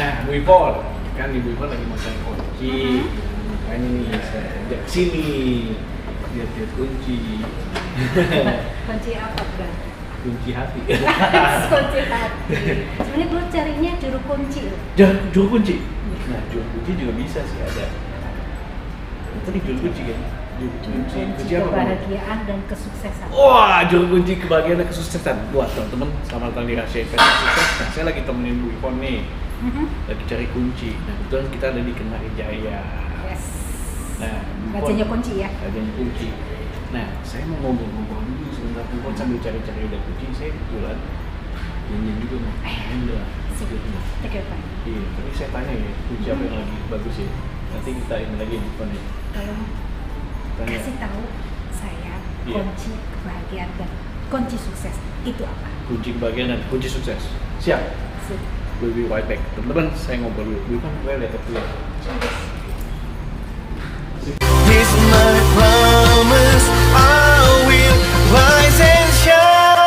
Nah, Bu Ipon, kan Ibu Ipon lagi mau cari kunci. Makanya nih saya ajak sini. Lihat-lihat kunci. Kunci apa, Bang? Kunci hati. Kunci hati. Sebenarnya gue carinya juru kunci loh. Juru kunci. Nah, juru kunci juga bisa sih ada. Tadi juru kunci kan? Juru kunci apa? Kebahagiaan dan kesuksesan. Wah, juru kunci kebahagiaan dan kesuksesan. Buat teman-teman, selamat datang di Rahasia Investasi Sukses. Nah, saya lagi temenin Bu Ipon nih. Lagi cari kunci. Nah, kebetulan kita ada di Kenari Jaya. Yes. Nah, Rajanya kunci ya. Rajanya kunci. Nah, saya mau ngobrol-ngobrol dulu sebentar. Bu Ipon sambil cari-cari udah kunci. Saya kebetulan janjian juga mau ambil lah. Take your time. Iya, tapi saya tanya ya, kunci apa yang lagi bagus ya? Nanti kita ini lagi Bu Ipon ya. Tolong Tanya. kasih tahu saya Iya. kunci kebahagiaan dan kunci sukses itu apa? Kunci kebahagiaan dan kunci sukses. Siap. Sip. We'll be right back. Teman-teman, saya ngobrol dulu. Bu Ipon, gue lihat dulu. Here's my promise, I will rise and shine.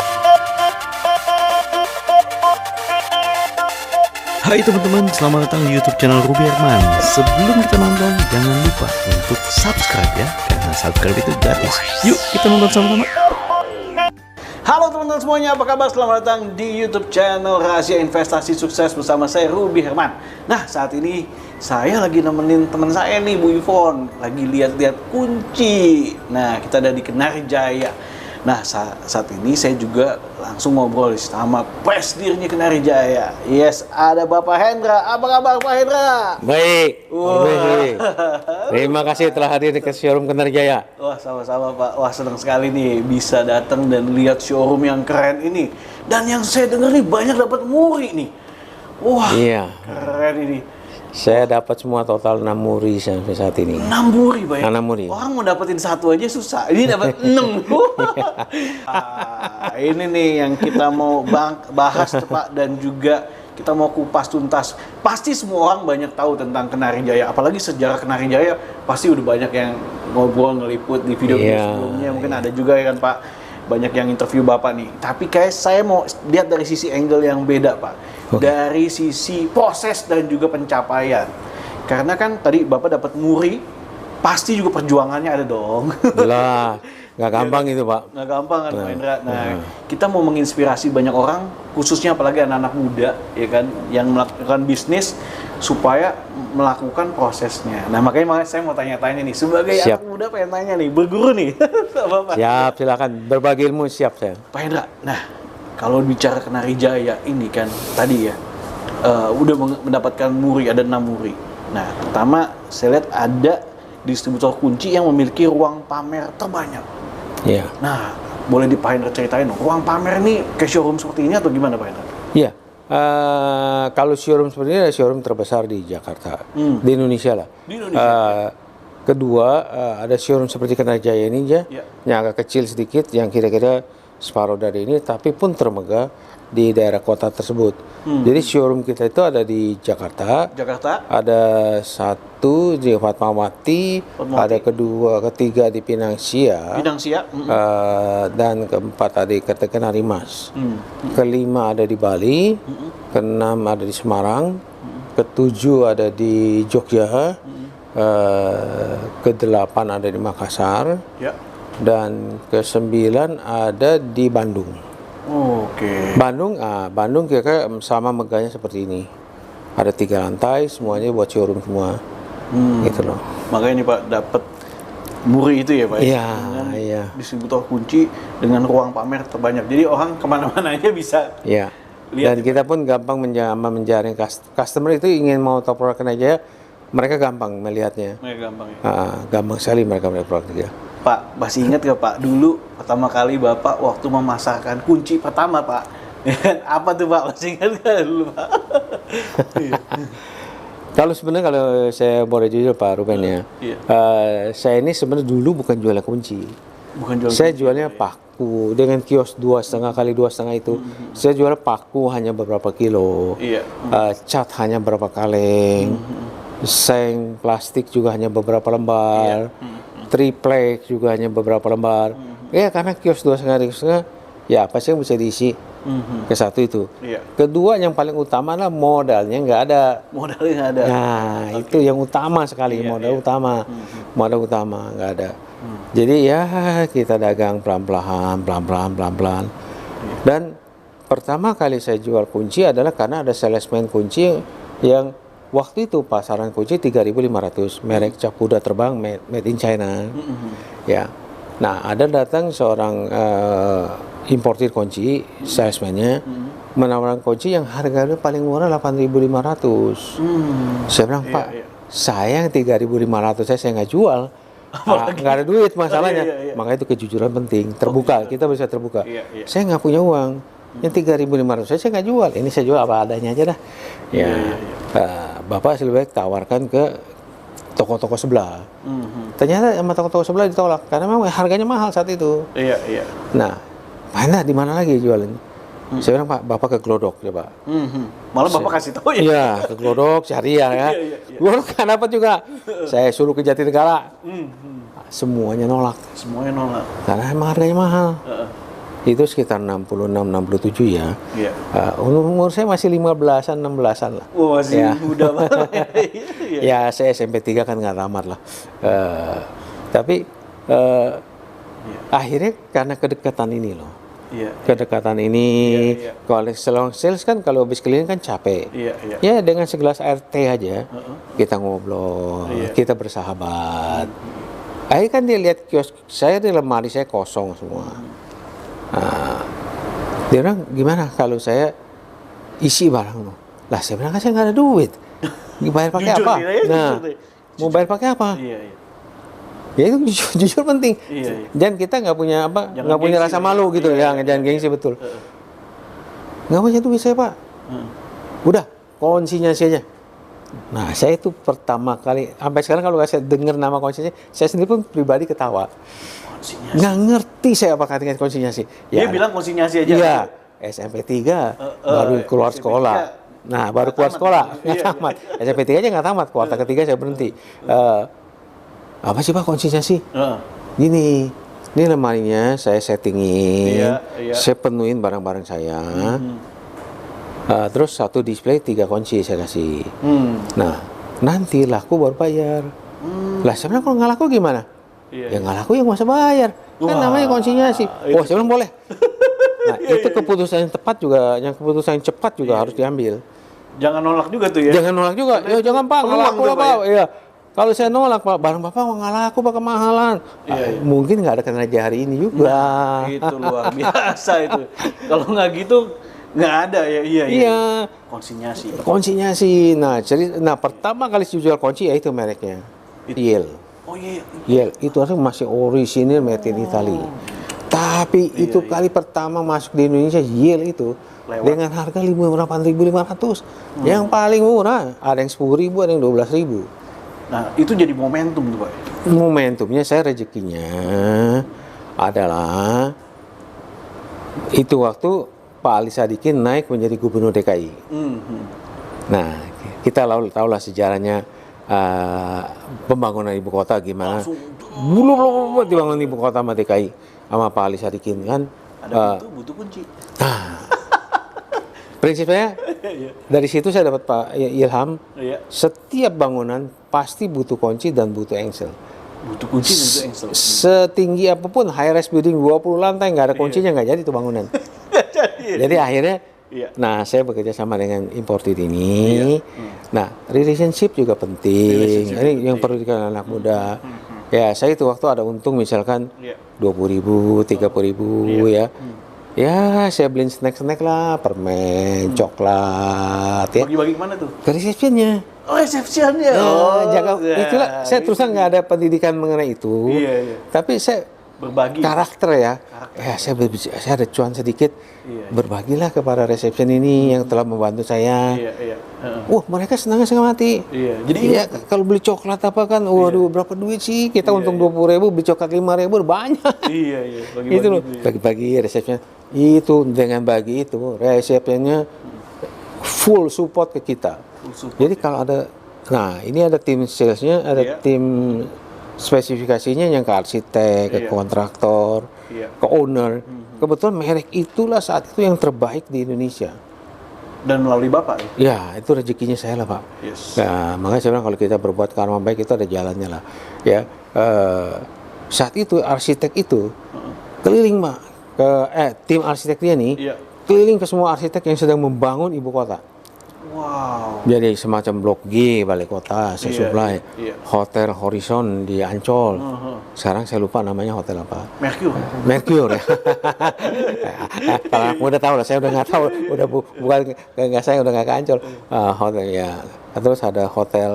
Hai teman-teman, selamat datang di YouTube channel Ruby Herman. Sebelum kita nonton, jangan lupa untuk subscribe ya, karena subscribe itu gratis. Yuk kita nonton sama-sama. Halo teman-teman semuanya, apa kabar? Selamat datang di YouTube channel Rahasia Investasi Sukses bersama saya Ruby Herman. Nah, saat ini saya lagi nemenin teman saya nih, Bu Ipon, lagi lihat-lihat kunci. Nah, kita ada di Kenari Jaya. Nah, saat ini saya juga langsung ngobrol sama presidennya Kenari Jaya. Yes, ada Bapak Hendra. Apa kabar Pak Hendra? Baik, Wah. baik. Terima kasih telah hadir di showroom Kenari Jaya. Wah, sama-sama Pak. Wah, senang sekali nih bisa datang dan lihat showroom yang keren ini. Dan yang saya dengar nih banyak dapat muri nih. Wah, Iya. keren ini. Saya dapat semua total 6 muri sampai saat ini. 6 muri, Pak. 6 muri. Orang mau dapetin satu aja susah. Ini dapat 6. Ini nih yang kita mau bahas Pak, dan juga kita mau kupas tuntas. Pasti semua orang banyak tahu tentang Kenari Jaya. Apalagi sejarah Kenari Jaya pasti udah banyak yang ngobrol, ngeliput di video Iya. sebelumnya. Mungkin ada juga ya kan Pak, banyak yang interview Bapak nih. Tapi kayak saya mau lihat dari sisi angle yang beda Pak. Oke. Dari sisi proses dan juga pencapaian. Karena kan tadi Bapak dapat muri, pasti juga perjuangannya ada dong. Lah, nggak gampang itu Pak. Nggak gampang kan, Pak Nah, Indra. Nah, kita mau menginspirasi banyak orang, khususnya apalagi anak-anak muda, ya kan, yang melakukan bisnis supaya melakukan prosesnya. Nah, makanya saya mau tanya-tanya nih, sebagai Siap. anak muda pengen tanya nih, berguru nih, sama Pak. Siap, silakan. Berbagi ilmu siap saya. Pak Hendra, nah kalau bicara Kenari Jaya ini kan tadi ya udah mendapatkan muri, ada 6 muri. Nah, pertama saya lihat ada distributor kunci yang memiliki ruang pamer terbanyak. Iya. Nah, boleh Pak Hendra ceritain dong, ruang pamer nih ke showroom seperti ini atau gimana Pak Hendra? Iya. Kalau showroom seperti ini, ada showroom terbesar di Jakarta, di Indonesia lah. Di Indonesia. Kedua, ada showroom seperti Kenari Jaya ini aja, Ya. yang agak kecil sedikit, yang kira-kira separuh dari ini, tapi pun termegah di daerah kota tersebut. Jadi showroom kita itu ada di Jakarta, Jakarta, ada satu di Fatmawati, ada kedua, ketiga di Pinang Sia, Bidang Siap. dan keempat ada di Kenari Mas. Kelima ada di Bali, keenam ada di Semarang, ketujuh ada di Jogja, kedelapan ada di Makassar, Ya. dan ke-9 ada di Bandung. Oke. Bandung kira-kira sama megahnya seperti ini. Ada 3 lantai, semuanya buat showroom semua. Gitu loh. Makanya nih Pak dapat muri itu ya Pak. Iya, Dengan iya. distributor kunci dengan ruang pamer terbanyak. Jadi orang kemana-mana aja bisa. Ya. Lihat Dan kita pun gampang menjaring customer itu ingin mau tahu produk Kenari Jaya, mereka gampang melihatnya. Mereka gampang ya. Gampang sekali mereka melihat produk dia. Pak, masih ingat gak Pak, dulu pertama kali Bapak waktu memasarkan kunci pertama Pak? Apa tuh Pak, masih ingat gak dulu Pak? Kalau sebenarnya kalau saya boleh jujur Pak Ruben ya, Iya. saya ini sebenarnya dulu bukan jualan kunci. Bukan jual Saya kunci. jualnya paku dengan kios 2,5 kali 2,5 itu. Saya jual paku hanya beberapa kilo, Iya. cat hanya beberapa kaleng, seng plastik juga hanya beberapa lembar, triplek juga hanya beberapa lembar. Ya karena kios 2,5 kali 2,5, ya apa sih yang bisa diisi? Ke satu itu. Iya. Kedua yang paling utama adalah modalnya nggak ada. Modalnya nggak ada. Nah, itu yang utama sekali, Iya, modal iya. utama. Modal utama nggak ada. Jadi ya kita dagang pelan-pelan. Dan pertama kali saya jual kunci adalah karena ada salesman kunci yang waktu itu pasaran kunci 3.500, merek Capuda terbang made in China. Ya. Nah, ada datang seorang importir kunci, salesman-nya menawarkan kunci yang harganya paling murah 8.500. Saya bilang, "Pak, iya. saya yang 3.500 saya nggak jual." Nggak ada duit masalahnya. Iya. Makanya itu kejujuran penting, terbuka, kita bisa terbuka. Iya. Saya nggak punya uang, yang 3.500 saya nggak jual, ini saya jual apa adanya aja dah. Ya, Bapak lebih baik tawarkan ke toko-toko sebelah. Ternyata sama toko-toko sebelah ditolak karena memang harganya mahal saat itu. Iya. Nah, mana di mana lagi jualan? Saya bilang, "Pak, Bapak ke Glodok coba." Malah Bapak kasih tahu ya. Iya, ke Glodok cari ya. Iya. Glodok kan dapat juga. Saya suruh ke Jatinegara. Semuanya nolak Semuanya nolak. karena emang harganya mahal. Itu sekitar 66-67 ya. Iya. Umur saya masih 15-an, 16-an lah. Wah, masih Ya. muda banget. Iya. Ya, saya SMP 3 kan nggak tamat lah. Tapi akhirnya karena kedekatan ini loh. Iya. Kedekatan ini, Iya. kalau selama sales kan kalau habis keliling kan capek. Iya. Ya dengan segelas air teh aja kita ngobrol, Iya. kita bersahabat. Akhirnya kan dia lihat kios saya, di lemari saya kosong semua. Nah, dia bilang, "Gimana kalau saya isi barang lo?" Lah saya bilang, "Kan saya nggak ada duit. Bayar pakai Jujur apa?" nih, ya, Nah, jujur nih. mau bayar pakai apa? Iya. Ya itu jujur penting. Iya. Dan kita nggak punya apa, Jangan nggak punya gengsi rasa lah. malu gitu Iya, ya, jangan gengsi betul. Nggak punya duit saya, Pak. Udah, kuncinya aja. Nah, saya itu pertama kali, sampai sekarang kalau saya dengar nama konsinyasi, saya sendiri pun pribadi ketawa. Konsinyasi. Nggak ngerti saya apa kata konsinyasi. Dia bilang konsinyasi aja. Iya, SMP 3 baru keluar SMP sekolah. 3. Nah, baru keluar Tamat. sekolah, Iya, nggak tamat. SMP 3 aja nggak tamat, kuartal ketiga saya berhenti. Apa sih Pak konsinyasi? Gini, ini lemarinya saya settingin, Iya. saya penuhin barang-barang saya. Terus satu display 3 kunci saya kasih. Nah, nanti laku baru bayar. Lah saya bilang, kalau nggak laku gimana? Iya. Ya nggak laku ya nggak usah bayar. Kan Wah, namanya konsinyasi. Oh, saya bilang boleh. Nah, itu keputusan yang tepat juga, yang keputusan yang cepat juga harus diambil. Jangan nolak juga tuh ya. Jangan nolak juga. Ya jangan Pak, nggak Peluang laku tuh, lah Pak, Pak. Iya. Kalau saya nolak Pak, barang Bapak nggak laku Pak, kemahalan. Iya. Mungkin nggak ada kinerja hari ini juga. Itu luar biasa itu. Kalau nggak gitu nggak ada ya. Iya. Konsinyasi. Konsinyasi. Nah, pertama kali saya jual kunci ya itu mereknya. Yale. Oh iya. Yale. Itu artinya masih orisinil made in Italy. Tapi itu kali pertama masuk di Indonesia Yale itu Lewat. dengan harga 8.500. Yang paling murah ada yang 10.000, ada yang 12.000. Nah, itu jadi momentum tuh, Pak. Momentumnya saya rezekinya adalah itu waktu Pak Ali Sadikin naik menjadi gubernur DKI. Nah, kita tahu lah sejarahnya pembangunan ibu kota gimana. Belum dibangun ibu kota sama DKI sama Pak Ali Sadikin kan. Ada butuh kunci. Prinsipnya dari situ saya dapat Pak Ilham. Iya. Setiap bangunan pasti butuh kunci dan butuh engsel. Butuh kunci untuk engsel. Setinggi apapun high rise building 20 lantai nggak ada kuncinya nggak jadi itu bangunan. Jadi akhirnya, nah saya bekerja sama dengan importir ini. Nah relationship juga penting. Ini yang perlu dikatakan anak muda. Ya saya itu waktu ada untung misalkan 20.000, 30.000 ya. Ya saya beliin snack lah, permen, coklat ya. Bagi-bagi kemana tuh? Ke resepsionnya. Oh, resepsionnya. Itulah saya terus terang nggak ada pendidikan mengenai itu. Iya. Tapi saya Berbagi. karakter ya. Ya saya ada cuan sedikit. Berbagilah kepada resepsi ini yang telah membantu saya. Iya. Wah, mereka senangnya setengah mati. Iya. Jadi Iya, kalau beli coklat apa kan, waduh berapa duit sih? Kita untung 20.000, beli coklat 5.000 banyak. Iya. Bagi-bagi Itu loh, gitu ya. bagi-bagi resepsinya. Itu dengan bagi itu resepsinya full support ke kita. Full support, Jadi kalau ada, nah ini ada tim salesnya, ada tim spesifikasinya yang ke arsitek, ke kontraktor, ke owner. Kebetulan merek itulah saat itu yang terbaik di Indonesia. Dan melalui Bapak ya? Ya, itu rezekinya saya lah, Pak. Yes. Nah, makanya saya bilang kalau kita berbuat karma baik itu ada jalannya lah. Ya, saat itu arsitek itu keliling, Pak, ke tim arsitek dia nih, Iya. keliling ke semua arsitek yang sedang membangun ibu kota. Wow. Jadi semacam blok G balai kota, saya Iya, supply. iya. Hotel Horizon di Ancol. Sekarang saya lupa namanya hotel apa. Mercure. Mercure ya. Kalau aku udah tahu lah, saya udah nggak tahu, bukan nggak, saya udah nggak ke Ancol. Hotel ya. Terus ada hotel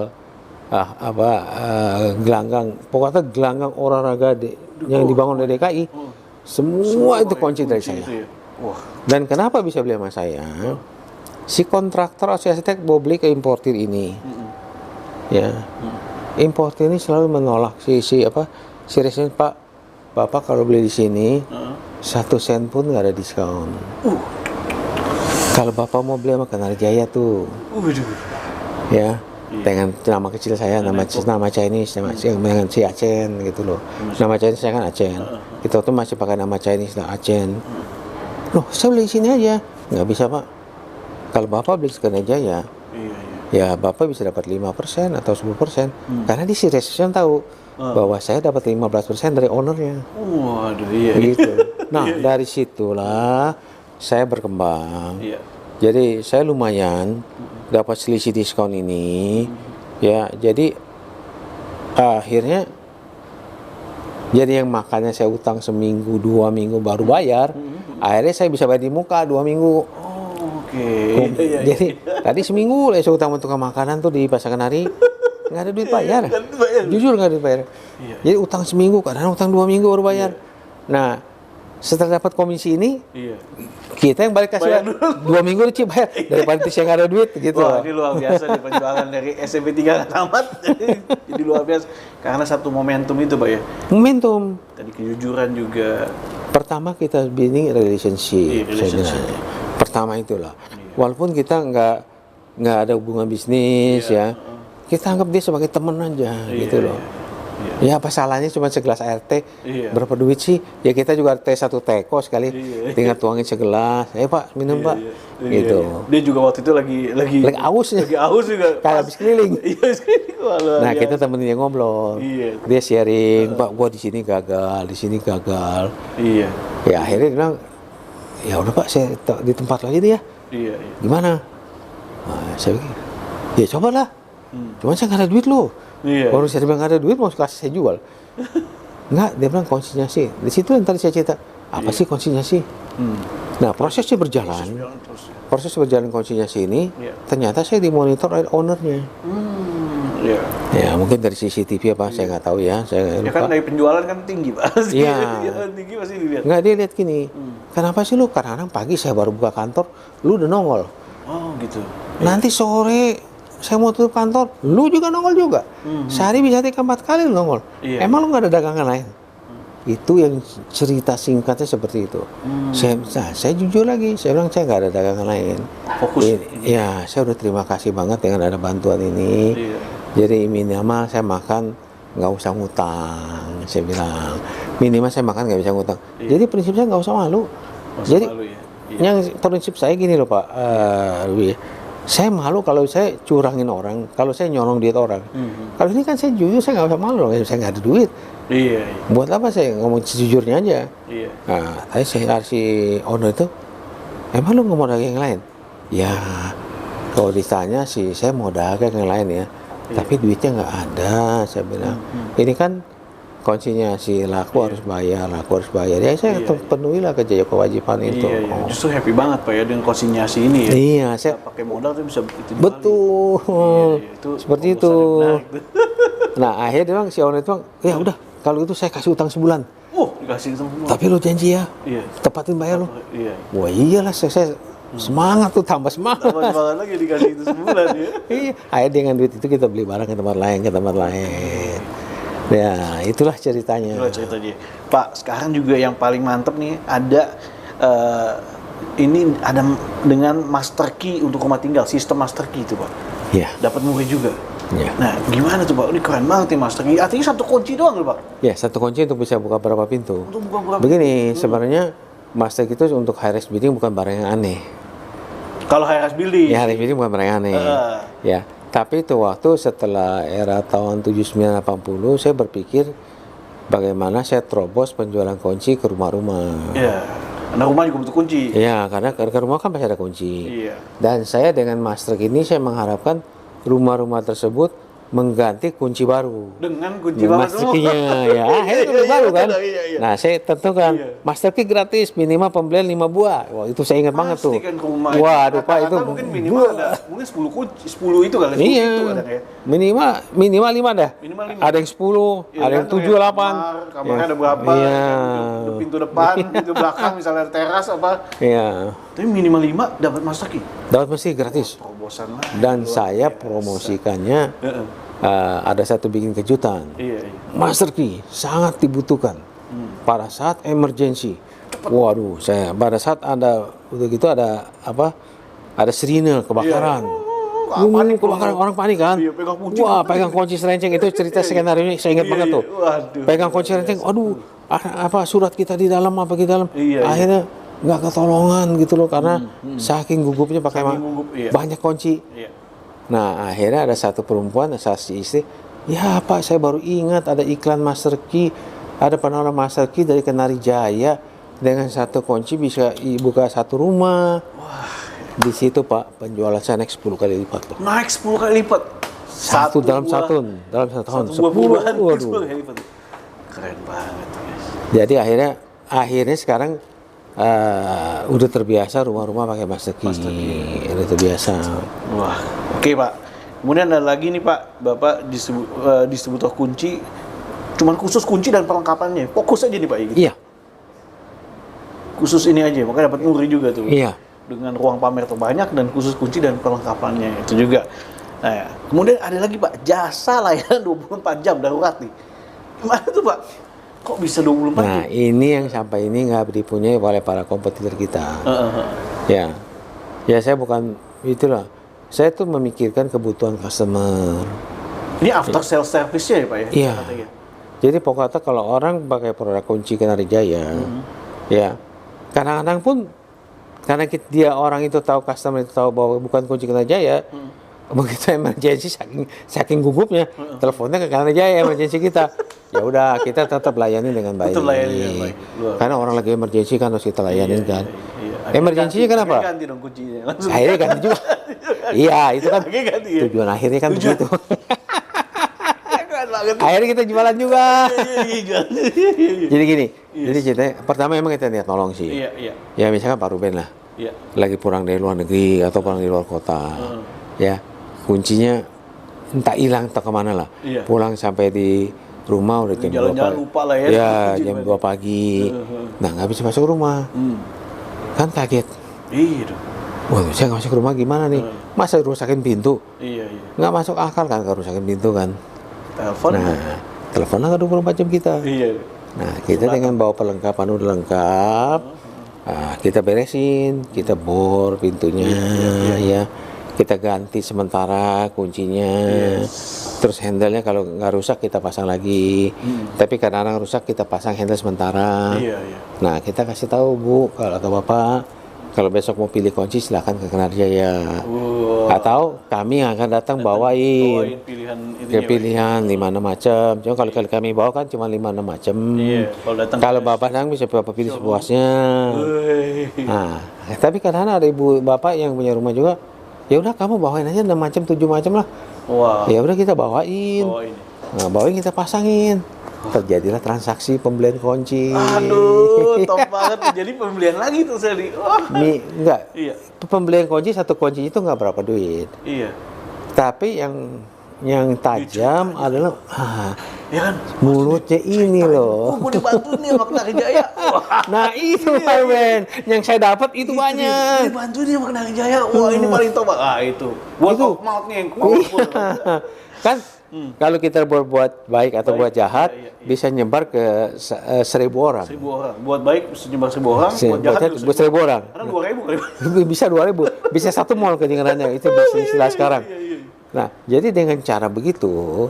gelanggang, pokoknya gelanggang olahraga yang dibangun oleh DKI. Semua itu kunci dari saya. Itu ya? Wah. Dan kenapa bisa beli sama saya? Si kontraktor arsitek mau beli ke importir ini, ya. Importir ini selalu menolak si resmi, Pak, Bapak kalau beli di sini 1 sen pun nggak ada diskon. Kalau Bapak mau beli sama Kenal Jaya tuh, ya, dengan nama kecil saya, nama Chinese, dengan si Acen gitu loh. Nama Chinese saya kan Acen. Itu tuh masih pakai nama Chinese lah, Acen. Loh, saya beli di sini aja. Nggak bisa, Pak. Kalau Bapak beli Kenal Jaya, ya Bapak bisa dapat 5% atau 10%. Karena di si resepsion tahu bahwa saya dapat 15% dari ownernya. Waduh, iya. Gitu. Nah, dari situlah saya berkembang. Iya. Jadi saya lumayan dapat selisih diskon ini. Ya, jadi akhirnya jadi yang makannya saya utang seminggu, 2 minggu baru bayar. Akhirnya saya bisa bayar di muka 2 minggu. Oke. Jadi tadi seminggu lah saya utang untuk makanan tuh di Pasar Kenari, nggak ada duit bayar. Jujur nggak ada duit bayar. Jadi utang seminggu, kadang utang 2 minggu baru bayar. Nah, setelah dapat komisi ini, kita yang balik kasih 2 minggu udah bayar daripada saya nggak ada duit gitu. Wah, ini luar biasa nih perjuangan dari SMP 3 nggak tamat. Jadi luar biasa karena satu momentum itu, Pak ya. Momentum. Tadi kejujuran juga. Pertama kita building relationship. Iya, relationship. Saya bilang. Pertama itulah. Walaupun kita nggak ada hubungan bisnis ya, kita anggap dia sebagai teman aja gitu loh. Ya apa salahnya cuma segelas air teh, berapa duit sih? Ya kita juga teh 1 teko sekali, tinggal tuangin segelas. Pak minum Pak, gitu. Dia juga waktu itu lagi aus ya. Lagi aus juga. Kayak habis keliling. Iya, habis keliling. Nah kita temenin dia ngobrol, dia sharing, Pak gua di sini gagal, di sini gagal. Iya. Ya akhirnya dia bilang, ya udah Pak saya di tempat lagi deh ya. Iya. Gimana? Nah, saya bilang, ya cobalah. Cuman saya nggak ada duit loh. Iya. Baru saya bilang nggak ada duit mau kasih saya jual. Enggak, dia bilang konsinyasi. Di situ yang tadi saya cerita. Apa sih konsinyasi? Nah prosesnya berjalan. Proses berjalan konsinyasi ini, ternyata saya dimonitor oleh ownernya. Iya. Ya mungkin dari CCTV apa saya nggak tahu ya. Saya Ya kan dari penjualan kan tinggi, Pak. Iya. Tinggi pasti dilihat. Nggak, dia lihat gini. Kenapa sih lu? Kadang-kadang pagi saya baru buka kantor, lu udah nongol. Oh gitu. Nanti sore saya mau tutup kantor, lu juga nongol juga. Sehari bisa 3-4 kali lu nongol. Iya. Emang lu nggak ada dagangan lain? Itu yang cerita singkatnya seperti itu. Saya jujur lagi, saya bilang saya nggak ada dagangan lain. Fokus. Ya, saya udah terima kasih banget dengan ada bantuan ini. Iya. Jadi minimal saya makan nggak usah ngutang, saya bilang. Minimal saya makan nggak bisa ngutang. Jadi prinsip saya nggak usah malu. Jadi malu ya? yang prinsip saya gini loh Pak Ruby. Saya malu kalau saya curangin orang, kalau saya nyolong duit orang. Kalau ini kan saya jujur, saya nggak usah malu, saya nggak ada duit. Iya. Buat apa saya ngomong sejujurnya aja. Iya. Nah, tadi saya si owner itu, emang lu nggak mau dagang yang lain? Ya, kalau ditanya sih saya mau dagang yang lain ya, tapi duitnya nggak ada. Saya bilang, ini kan konsinyasi, laku harus bayar, Ya saya penuhi lah kerja kewajiban itu. Iya, iya. Justru happy banget Pak ya dengan konsinyasi ini ya. Iya, saya Pakai modal tuh bisa begitu. betul. Iya, itu Seperti itu. Nah, akhirnya dia bilang, si owner itu bilang, ya udah, kalau itu saya kasih utang sebulan. Dikasih semua. Tapi lu janji ya, Iya. tepatin bayar lu. Iya. Wah iyalah, saya semangat tuh, tambah semangat. Tambah semangat lagi dikasih itu sebulan ya. Iya, akhirnya dengan duit itu kita beli barang ke tempat lain. Ya, itulah ceritanya. Itulah ceritanya. Pak, sekarang juga yang paling mantep nih ada ini ada dengan master key untuk rumah tinggal, sistem master key itu Pak. Iya. Dapat murah juga. Ya. Nah, gimana tuh Pak? Ini keren banget nih Master Key. Artinya satu kunci doang loh Pak? Ya, satu kunci untuk bisa buka berapa pintu. Untuk buka berapa? Begini, sebenarnya Master Key itu untuk high rise building bukan barang yang aneh. Kalau high rise building. Ya, high rise building bukan barang yang aneh. Ya, tapi itu waktu setelah era tahun 79-80, saya berpikir bagaimana saya terobos penjualan kunci ke rumah-rumah. Iya. Karena rumah juga butuh kunci. Iya, karena ke rumah kan pasti ada kunci. Iya. Dan saya dengan Master Key ini saya mengharapkan rumah-rumah tersebut mengganti kunci baru. Dengan kunci baru. Master Key-nya ya, akhirnya kunci baru kan. Iya. Nah, saya tentukan Master Key gratis minimal pembelian 5 buah. Wah, itu saya ingat banget tuh. Pastikan ke rumah. Waduh, Pak, itu mungkin minimal ada mungkin 10 kunci, 10 itu kali. 10 iya. itu kadang ya. Minimal 5 dah. Minimal 5. Ada yang 10, Iya, ada yang gantung 7, ya. 8. Kamarnya ada berapa? Iya. Ada pintu depan, pintu belakang, misalnya ada teras apa. Iya. Tapi minimal 5 dapat Master Key. Dapat mesti gratis. Terobosan lah. Dan saya promosikannya ada satu bikin kejutan. Iya. Master Key sangat dibutuhkan pada saat emergency. Waduh, saya pada saat ada udah gitu ada apa? Ada sirine kebakaran. Panik Kebakaran, orang panik kan? Iya, pegang kunci. Wah, pegang kunci serenceng itu cerita skenario ini saya ingat banget tuh. Waduh. Pegang kunci serenceng, aduh, apa surat kita di dalam apa di dalam? Iya. Akhirnya nggak ketolongan gitu loh karena saking gugupnya pakai Saking gugup, iya. banyak kunci. Iya. Nah, akhirnya ada satu perempuan, si istri, ya Pak, saya baru ingat ada iklan Master Key, ada penawaran Master Key dari Kenari Jaya dengan satu kunci bisa buka satu rumah. Wah, di situ Pak, penjualan saya naik 10 kali lipat Pak. Naik 10 kali lipat. Dalam satu tahun, Satu 10. buah buahan, Waduh. 10 kali lipat. Keren banget, guys. Jadi akhirnya sekarang udah terbiasa rumah-rumah pakai Master Key. Udah terbiasa. Wah, oke Pak. Kemudian ada lagi nih Pak, Bapak distributor kunci, cuman khusus kunci dan perlengkapannya. Fokus aja nih Pak, gitu. Iya, Khusus ini aja, makanya dapat muri juga tuh. iya. Dengan ruang pamer terbanyak dan khusus kunci dan perlengkapannya itu juga. Nah, ya. Kemudian ada lagi Pak, jasa layanan 24 jam darurat nih. Gimana tuh Pak? Kok bisa 24 Nah, jam? ini yang sampai ini nggak dipunyai oleh para kompetitor kita. Ya, ya saya bukan itulah. Saya tuh memikirkan kebutuhan customer. Ini after sales service-nya ya Pak ya? Iya. Katanya. Jadi pokoknya kalau orang pakai produk kunci Kenari Jaya, ya kadang-kadang pun karena dia orang itu tahu, customer itu tahu bahwa bukan kunci Kenari Jaya, begitu emergency saking gugupnya, teleponnya ke Kenari Jaya emergency kita. Ya udah, kita tetap layani dengan baik. Tetap layani dengan baik. Luar. Karena orang lagi emergency kan harus kita layanin kan. Iya. Emergency-nya Akhirnya kenapa? ganti dong kuncinya. Langsung Akhirnya ganti juga. Iya, itu kan Akhirnya ganti ya. tujuan akhirnya kan begitu. Keren banget. Akhirnya kita jualan juga. Iya. Jadi gini, jadi ceritanya pertama emang kita niat nolong sih. Iya. Ya misalkan Pak Ruben lah, Iya. lagi pulang dari luar negeri atau pulang dari luar kota, ya kuncinya entah hilang atau kemana lah. Iya. Pulang sampai di rumah udah jam 2 Jalan-jalan pagi. lupa lah ya. Ya, Kunci jam mana. 2 pagi. Nah, nggak bisa masuk rumah. Kan kaget. Iya dong. Waduh, saya nggak masuk rumah gimana nih? Masa rusakin pintu? Iya. Nggak masuk akal kan kalau rusakin pintu kan. Telepon. Nah, teleponnya nggak 24 jam kita. Iya. Nah, kita dengan bawa perlengkapan udah lengkap, kita beresin, kita bor pintunya, ya, kita ganti sementara kuncinya, terus handle-nya kalau nggak rusak kita pasang lagi, tapi kadang-kadang rusak kita pasang handle sementara. Iya. Nah, kita kasih tahu Bu, kalau atau Bapak, kalau besok mau pilih kunci silahkan ke Kenari Jaya. Atau kami yang akan datang bawain. Pilihan Ya, pilihan 5-6 macam. Cuma kalau kami bawa kan cuma 5-6 macam. Iya, kalau datang Kalau Bapak datang bisa Bapak pilih sepuasnya. Nah, tapi kadang-kadang ada ibu bapak yang punya rumah juga. Ya udah kamu bawain aja 6 macam 7 macam lah. Wah. Ya udah kita bawain. Bawain. Nah, bawain kita pasangin. Terjadilah transaksi pembelian kunci. Aduh, top banget. Jadi pembelian lagi tuh saya di. Wah. Enggak. Iya. Pembelian kunci satu kunci itu nggak berapa duit. Iya. Tapi yang tajam adalah Ya kan? mulutnya ini loh. Gue dibantu nih sama Kenari Jaya. Wah. Nah itu Pak Ben, yang saya dapat itu banyak. Dibantu nih sama Kenari Jaya. Wah, ini paling top. Ah, itu. Buat Itu. maut nih. Kan kalau kita berbuat baik atau buat jahat bisa nyebar ke 1.000 orang. 1.000 orang. Buat baik menyebar 1.000 orang. Buat jahat Buat 1.000 orang. Karena 2.000 kali. Bisa 2.000, bisa satu mall kedengarannya itu bahasa istilah sekarang. Nah, jadi dengan cara begitu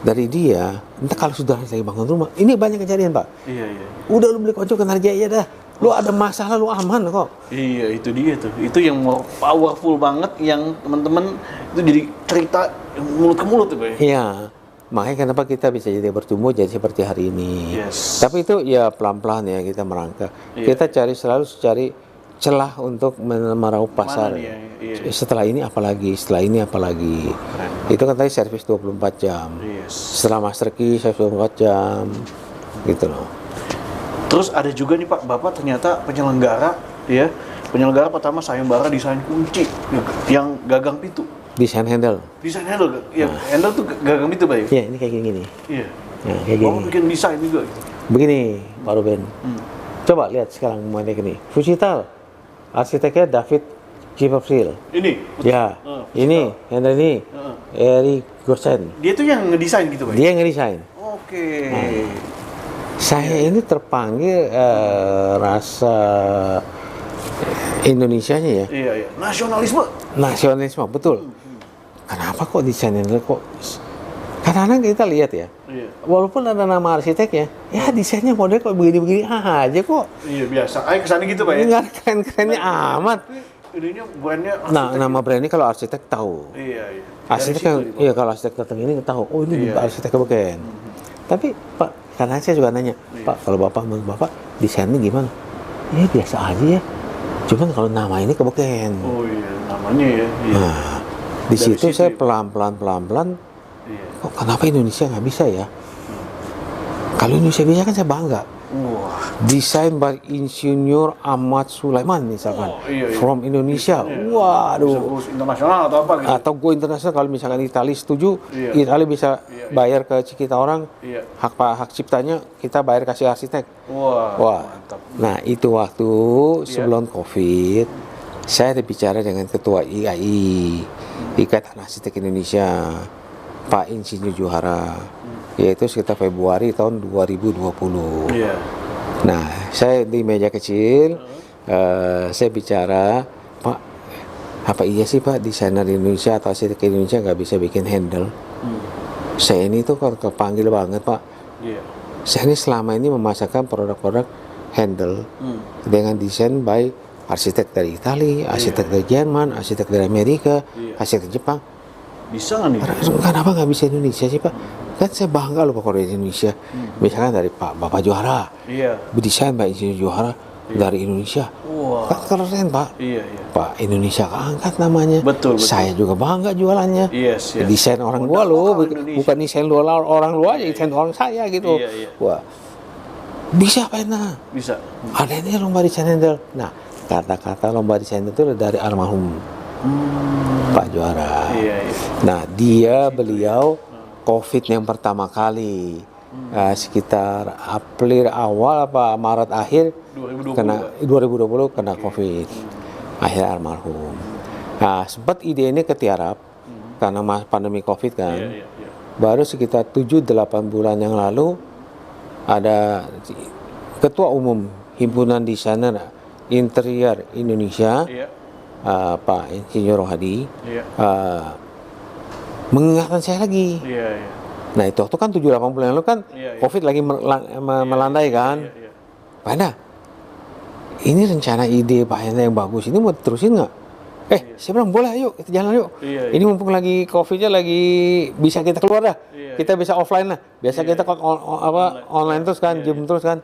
dari dia, entah kalau sudah lagi bangun rumah, ini banyak kejadian Pak. Iya, iya. Udah lu beli kocok ke Narjaya dah, lu ada masalah lu aman kok. Iya, itu dia tuh. Itu yang more powerful banget yang teman-teman itu jadi cerita mulut ke mulut tuh, Pak. Iya, makanya kenapa kita bisa jadi bertumbuh jadi seperti hari ini. Yes. Tapi itu ya pelan-pelan ya kita merangkak. Iya. Kita selalu cari celah untuk meraup pasar. nih ya? Iya. Setelah ini apalagi, setelah ini apalagi. Keren. Itu kan tadi servis 24 jam. Yes. Setelah Master Key servis 24 jam. Gitu loh. Terus ada juga nih Pak, Bapak ternyata penyelenggara, ya. Penyelenggara pertama sayembara desain kunci yang gagang pintu. Desain handle. Desain handle, ya handle tuh gagang pintu Pak ya? Iya, ini kayak gini. Iya. Nah, kayak Bapak gini. bikin desain juga gitu. Begini, Pak Ruben. Coba lihat sekarang mulai ini. Fusital. Arsiteknya David Chipperfield. Ini. Ya, ini, handle ini, Eric Gosen. Dia tuh yang ngedesain gitu Pak. Dia yang ngedesain. Oke. Saya ini terpanggil rasa Indonesianya ya, Iya, iya. Nasionalisme. nasionalisme, betul. Kenapa kok desainnya kok? Kadang-kadang kita lihat ya, Iya. walaupun ada nama arsiteknya, ya desainnya model kok begini-begini aja kok. Iya, biasa. Ayo kesana gitu Pak ya. Nggak ada keren-kerennya amat. Ininya brandnya Nah, nama brand ini kalau arsitek tahu. Iya, iya. Arsitek Dari kan, situ, Pak. iya kalau arsitek datang ini tahu, oh ini Iya, arsitek Kebeken. Tapi Pak, karena saya juga nanya, Pak kalau menurut Bapak desainnya gimana? Ya biasa aja ya. Cuman kalau nama ini Kebeken. Oh iya, namanya ya. Iya. Nah, di Dari situ situ saya ya, Pak. pelan-pelan, Iya. kok kenapa Indonesia nggak bisa ya? Kalau Indonesia bisa kan saya bangga. Wah. Desain by Insinyur Ahmad Sulaiman misalkan, Oh, iya, iya. from Indonesia. Bisa Waduh. go internasional atau apa gitu. Atau go internasional kalau misalkan Italia setuju, Iya. Italia bisa Iya, iya. bayar ke kita orang, Iya. hak ciptanya kita bayar kasih arsitek. Wah, Wah. mantap. Nah, itu waktu Iya. sebelum Covid, saya ada bicara dengan Ketua IAI, Ikatan Arsitek Indonesia, Pak Insinyur Johara, yaitu sekitar Februari tahun 2020. Iya. Nah, saya di meja kecil, saya bicara, Pak, apa iya sih Pak desainer Indonesia atau arsitek Indonesia nggak bisa bikin handle? Saya ini tuh kalau kepanggil banget Pak. Iya. Saya ini selama ini memasarkan produk-produk handle dengan desain by arsitek dari Italia, arsitek dari Jerman, arsitek dari Amerika, Iya. arsitek Jepang. Bisa nggak nih? Kenapa nggak bisa Indonesia sih Pak? Kan saya bangga loh Pak kalau di Indonesia. Misalkan dari Bapak Johara, Iya. berdesain Pak Insinyur Johara dari Indonesia. Wah. Kan keren Pak. Iya, iya. Pak Indonesia keangkat namanya. Betul, betul. Saya juga bangga jualannya. Yes, yes. Desain orang gua Produk loh, lokal Indonesia. bukan desain orang luar aja, desain orang saya gitu. Iya, iya. Wah, bisa apa enak? Bisa. Ada ini lomba desain handle. Nah, kata-kata lomba desain itu dari almarhum Pak Johara. Iya, iya. Nah, beliau COVID yang pertama kali sekitar April awal apa Maret akhir 2020 kena COVID. Akhir almarhum. Nah, sempat ide ini ketiarap karena pandemi COVID kan. Iya, iya, iya. Baru sekitar 7-8 bulan yang lalu ada Ketua Umum Himpunan Desainer Interior Indonesia, Iya. Pak Insinyur Rohadi, Iya. mengingatkan saya lagi. Iya, iya. Nah itu waktu kan 7-8 bulan lalu kan Iya, iya. COVID lagi melandai kan. Iya, iya. Pak Enda, ini rencana ide Pak Enda yang bagus, ini mau terusin nggak? Saya bilang boleh, yuk kita jalan yuk. Iya, iya. Ini mumpung lagi COVID-nya lagi bisa kita keluar dah. Iya, Kita bisa offline lah. Biasa Iya, kita kok online terus kan, Iya, Zoom terus kan.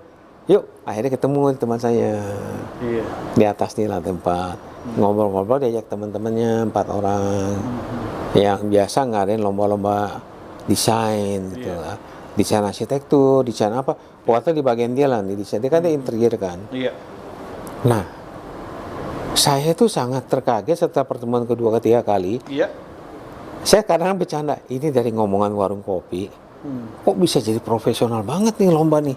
Yuk, akhirnya ketemu teman saya Iya. di atas nih lah tempat. Ngobrol-ngobrol diajak teman-temannya 4 orang. Yang biasa ngadain lomba-lomba desain gitu Iya. lah. Desain arsitektur, desain apa. Pokoknya di bagian dia lah, di desain. Dia kan dia interior kan. Iya. Nah, saya itu sangat terkaget setelah pertemuan kedua ketiga kali. Iya. Saya kadang bercanda, ini dari ngomongan warung kopi, kok bisa jadi profesional banget nih lomba nih.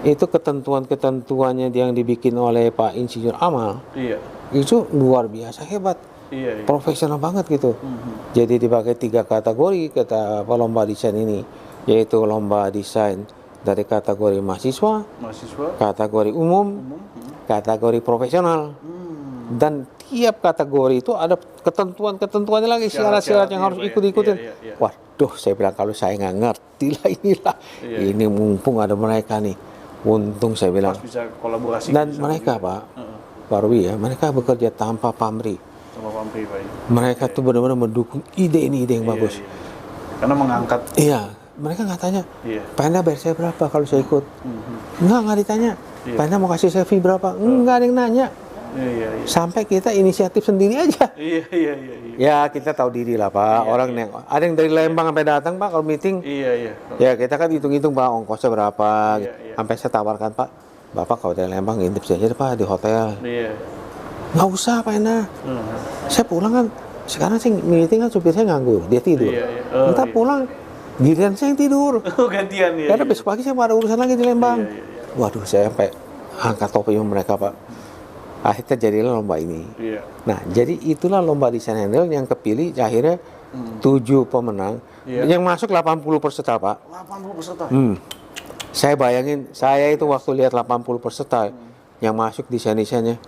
Itu ketentuan-ketentuannya yang dibikin oleh Pak Insinyur Amal, Iya. itu luar biasa hebat. Iya, iya. Profesional banget gitu. Jadi dipakai 3 kategori kata lomba desain ini, yaitu lomba desain dari kategori mahasiswa, Mahasiswa. kategori umum, kategori profesional. Dan tiap kategori itu ada ketentuannya lagi, syarat-syarat yang harus ikut-ikutin. Iya. Waduh, saya bilang kalau saya nggak ngerti lah inilah. Iya. Ini mumpung ada mereka nih. Untung saya bilang. Pas bisa kolaborasi. Dan bisa mereka juga. Pak, Pak Ruby ya, mereka bekerja tanpa pamrih. Sama pamrih Pak. Mereka tuh benar-benar mendukung ide yang bagus. Iya. Karena mengangkat. Iya, mereka nggak tanya, Iya. Pak Enda bayar saya berapa kalau saya ikut? Nggak ditanya. Iya. Pak Enda mau kasih saya fee berapa? Nggak ada yang nanya. Iya. Sampai kita inisiatif sendiri aja. Iya. Ya kita tahu diri lah Pak. Orang yang ada yang dari Lembang sampai datang Pak kalau meeting. Iya. Ya kita kan hitung-hitung Pak ongkosnya berapa. Iya. Sampai saya tawarkan Pak, Bapak kalau dari Lembang ngintip saja deh, Pak di hotel. Iya. Nggak usah Pak Enda. Saya pulang kan. Sekarang saya meeting kan supir saya nganggur, dia tidur. Iya. Oh, Ntar iya. pulang giliran saya yang tidur. Oh, gantian ya. Karena besok pagi saya mau ada urusan lagi di Lembang. Iya. Waduh, saya sampai angkat topi sama mereka Pak. Akhirnya jadilah lomba ini. Iya. Nah, jadi itulah lomba desain handle yang kepilih akhirnya 7 pemenang. Iya. Yang masuk 80 peserta Pak. 80 peserta. Saya bayangin, saya itu waktu lihat 80 peserta yang masuk desain-desainnya,